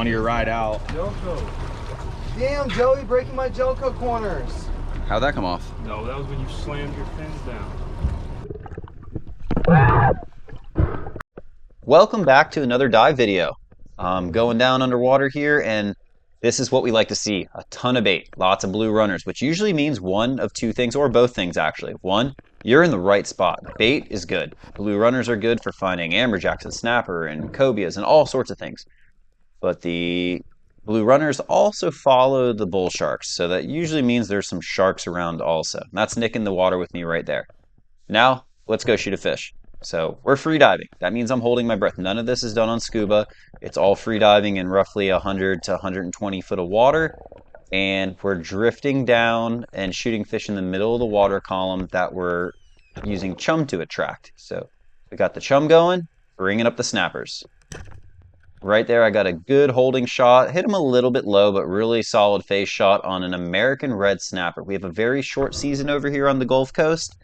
on your ride out. Joko. Damn, Joey, breaking my Joko corners. How'd that come off? No, that was when you slammed your fins down. Welcome back to another dive video. I'm going down underwater here, and this is what we like to see. A ton of bait, lots of blue runners, which usually means one of two things, or both things actually. One, you're in the right spot. Bait is good. Blue runners are good for finding amberjacks and snapper and cobias and all sorts of things. But the blue runners also follow the bull sharks, so that usually means there's some sharks around also. And that's Nick in the water with me right there. Now, let's go shoot a fish. So we're free diving. That means I'm holding my breath. None of this is done on scuba. It's all free diving in roughly 100 to 120 foot of water. And we're drifting down and shooting fish in the middle of the water column that we're using chum to attract. So we got the chum going, bringing up the snappers. Right there, I got a good holding shot. Hit him a little bit low, but really solid face shot on an American red snapper. We have a very short season over here on the Gulf Coast.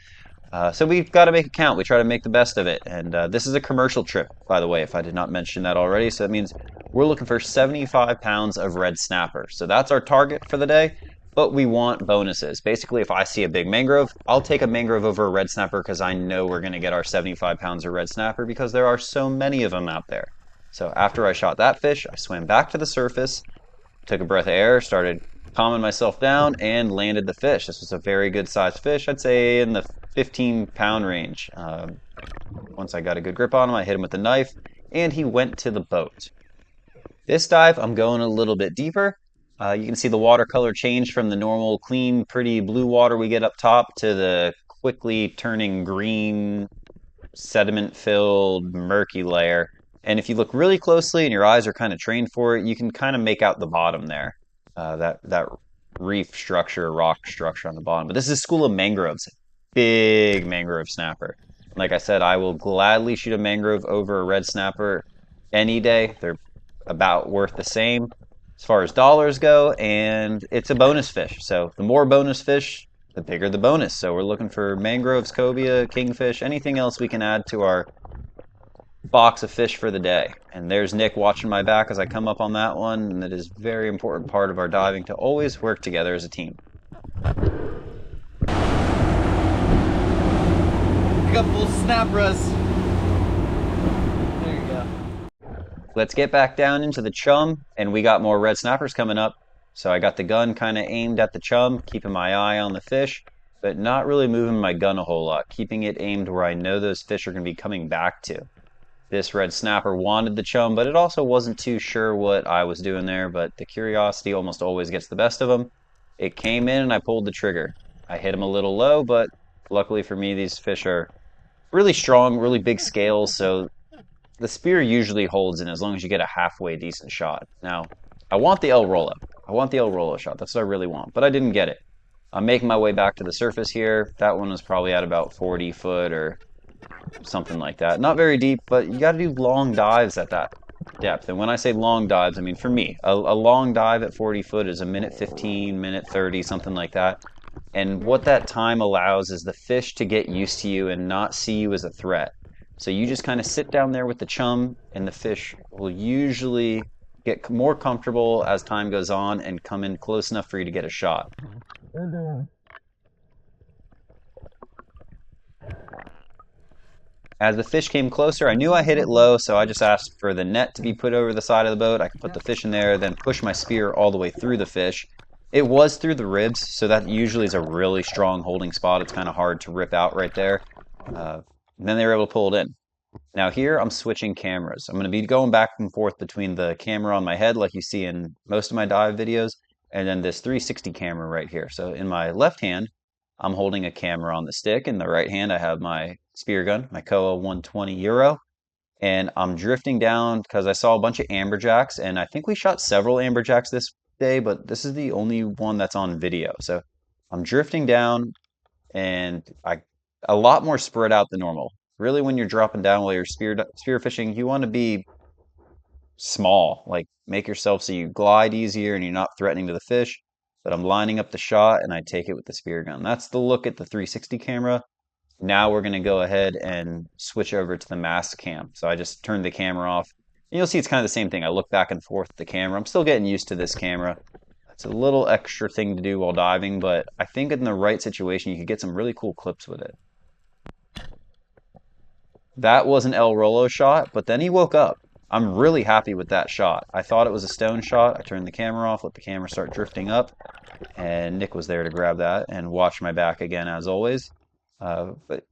So we've got to make it count. We try to make the best of it. And this is a commercial trip, by the way, if I did not mention that already. So that means we're looking for 75 pounds of red snapper. So that's our target for the day, but we want bonuses. Basically, if I see a big mangrove, I'll take a mangrove over a red snapper because I know we're going to get our 75 pounds of red snapper because there are so many of them out there. So after I shot that fish, I swam back to the surface, took a breath of air, started calming myself down, and landed the fish. This was a very good sized fish, I'd say in the 15-pound range. Once I got a good grip on him, I hit him with the knife, and he went to the boat. This dive, I'm going a little bit deeper. You can see the water color change from the normal, clean, pretty blue water we get up top to the quickly turning green, sediment-filled, murky layer. And if you look really closely and your eyes are kind of trained for it, you can kind of make out the bottom there, that reef structure, rock structure on the bottom. But this is a school of mangroves. Big mangrove snapper. Like I said, I will gladly shoot a mangrove over a red snapper any day. They're about worth the same as far as dollars go, and it's a bonus fish. So the more bonus fish, the bigger the bonus. So we're looking for mangroves, cobia, kingfish, anything else we can add to our box of fish for the day. And there's Nick watching my back as I come up on that one, and it is a very important part of our diving to always work together as a team. I got full snapperas. There you go. Let's get back down into the chum, and we got more red snappers coming up. So I got the gun kind of aimed at the chum, keeping my eye on the fish, but not really moving my gun a whole lot, keeping it aimed where I know those fish are going to be coming back to. This red snapper wanted the chum, but it also wasn't too sure what I was doing there, but the curiosity almost always gets the best of him. It came in and I pulled the trigger. I hit him a little low, but luckily for me, these fish are really strong, really big scales, so the spear usually holds in as long as you get a halfway decent shot. Now, I want the El Rolo. I want the El Rolo shot. That's what I really want, but I didn't get it. I'm making my way back to the surface here. That one was probably at about 40 foot or something like that. Not very deep, but you got to do long dives at that depth. And when I say long dives, I mean for me, a long dive at 40 foot is a minute 15, minute 30, something like that. And what that time allows is the fish to get used to you and not see you as a threat. So you just kind of sit down there with the chum, and the fish will usually get more comfortable as time goes on and come in close enough for you to get a shot. As the fish came closer, I knew I hit it low, so I just asked for the net to be put over the side of the boat. I could put the fish in there, then push my spear all the way through the fish. It was through the ribs, so that usually is a really strong holding spot. It's kind of hard to rip out right there. Then they were able to pull it in. Now here, I'm switching cameras. I'm going to be going back and forth between the camera on my head, like you see in most of my dive videos, and then this 360 camera right here. So in my left hand, I'm holding a camera on the stick. In the right hand, I have my Speargun, my Koah 120 Euro. And I'm drifting down because I saw a bunch of amberjacks, and I think we shot several amberjacks this day, but this is the only one that's on video. So I'm drifting down, and a lot more spread out than normal. Really, when you're dropping down while you're spear fishing, you want to be small, like make yourself so you glide easier and you're not threatening to the fish. But I'm lining up the shot and I take it with the spear gun. That's the look at the 360 camera. Now we're going to go ahead and switch over to the mass cam. So I just turned the camera off And you'll see it's kind of the same thing. I look back and forth with the camera. I'm still getting used to this camera. It's a little extra thing to do while diving, but I think in the right situation, you could get some really cool clips with it. That was an El Rolo shot, but then he woke up. I'm really happy with that shot. I thought it was a stone shot. I turned the camera off, let the camera start drifting up, and Nick was there to grab that and watch my back again, as always. But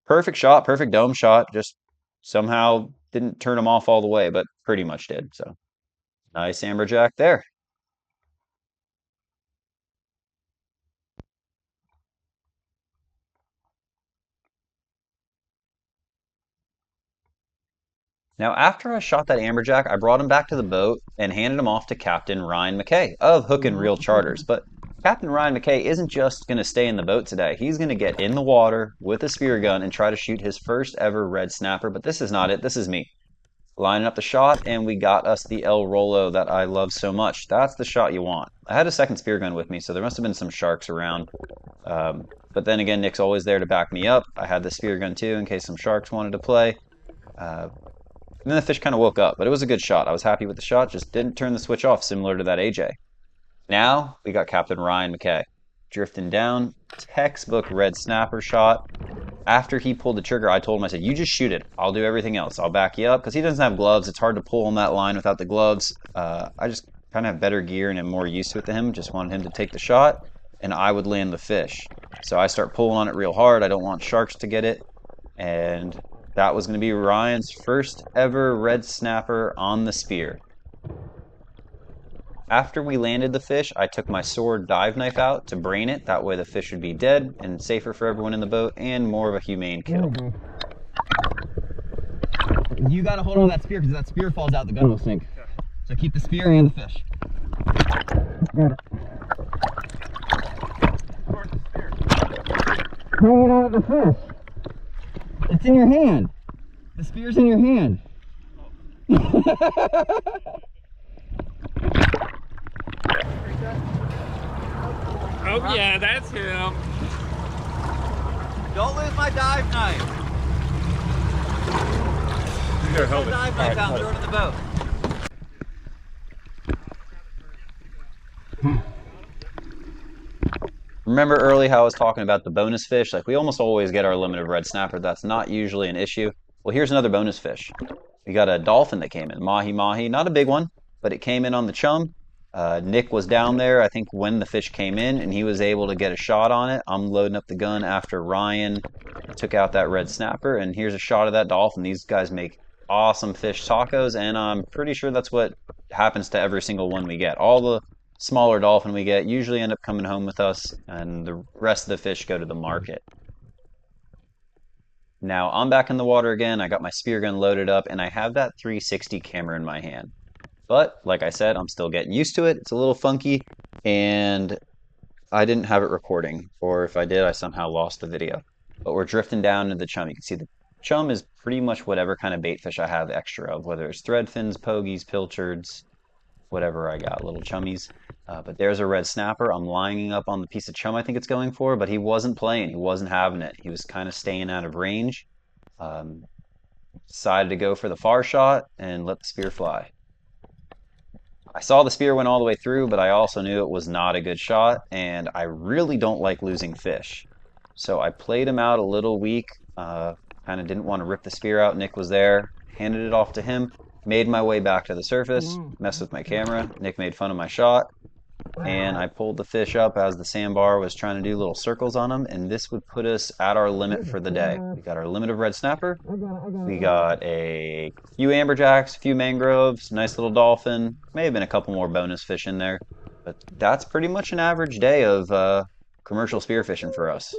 perfect shot, perfect dome shot. Just somehow didn't turn him off all the way, but pretty much did. So nice Amberjack there. Now, after I shot that Amberjack, I brought him back to the boat and handed him off to Captain Ryan McKay of Hook and Reel Charters. But Captain Ryan McKay isn't just going to stay in the boat today. He's going to get in the water with a spear gun and try to shoot his first ever red snapper. But this is not it. This is me. Lining up the shot, and we got us the El Rolo that I love so much. That's the shot you want. I had a second spear gun with me, so there must have been some sharks around. But then again, Nick's always there to back me up. I had the spear gun too in case some sharks wanted to play. And then the fish kind of woke up, but it was a good shot. I was happy with the shot, just didn't turn the switch off, similar to that AJ. Now we got Captain Ryan McKay drifting down, textbook red snapper shot. After he pulled the trigger, I told him, I said, you just shoot it. I'll do everything else. I'll back you up, because he doesn't have gloves. It's hard to pull on that line without the gloves. I just kind of have better gear and am more used to it than him. Just wanted him to take the shot, and I would land the fish. So I start pulling on it real hard. I don't want sharks to get it. And that was going to be Ryan's first ever red snapper on the spear. After we landed the fish, I took my sword dive knife out to brain it. That way the fish would be dead and safer for everyone in the boat and more of a humane kill. You got to hold on to that spear, because if that spear falls out, the gun will sink. So keep the spear and the fish. Got it. Where's the spear? Hanging out of the fish. It's in your hand. The spear's in your hand. Oh yeah, that's him. Don't lose my dive knife. You gotta help it. Dive knife out, throw it in the boat. Remember early how I was talking about the bonus fish? Like, we almost always get our limit of red snapper. That's not usually an issue. Well, here's another bonus fish. We got a dolphin that came in, mahi. Not a big one, but it came in on the chum. Nick was down there, I think, when the fish came in, and he was able to get a shot on it. I'm loading up the gun after Ryan took out that red snapper, and here's a shot of that dolphin. These guys make awesome fish tacos, and I'm pretty sure that's what happens to every single one we get. All the smaller dolphin we get usually end up coming home with us, and the rest of the fish go to the market. Now I'm back in the water again. I got my spear gun loaded up, and I have that 360 camera in my hand. But like I said, I'm still getting used to it. It's a little funky, and I didn't have it recording, or if I did, I somehow lost the video. But we're drifting down into the chum. You can see the chum is pretty much whatever kind of bait fish I have extra of, whether it's thread fins, pogies, pilchards, whatever I got, little chummies. But there's a red snapper. I'm lining up on the piece of chum I think it's going for, but he wasn't playing. He wasn't having it. He was kind of staying out of range. Decided to go for the far shot and let the spear fly. I saw the spear went all the way through, but I also knew it was not a good shot, and I really don't like losing fish. So I played him out a little weak, kind of didn't want to rip the spear out. Nick was there, handed it off to him, made my way back to the surface, messed with my camera. Nick made fun of my shot, and I pulled the fish up as the sandbar was trying to do little circles on him, and this would put us at our limit for the day. We got our limit of red snapper, we got a few amberjacks, a few mangroves, nice little dolphin, may have been a couple more bonus fish in there, but that's pretty much an average day of commercial spearfishing for us.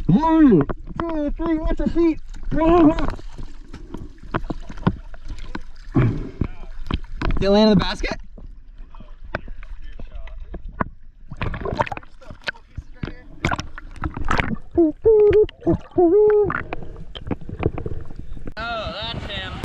One, two, three, watch your feet. Did it land in the basket? Oh, that's him.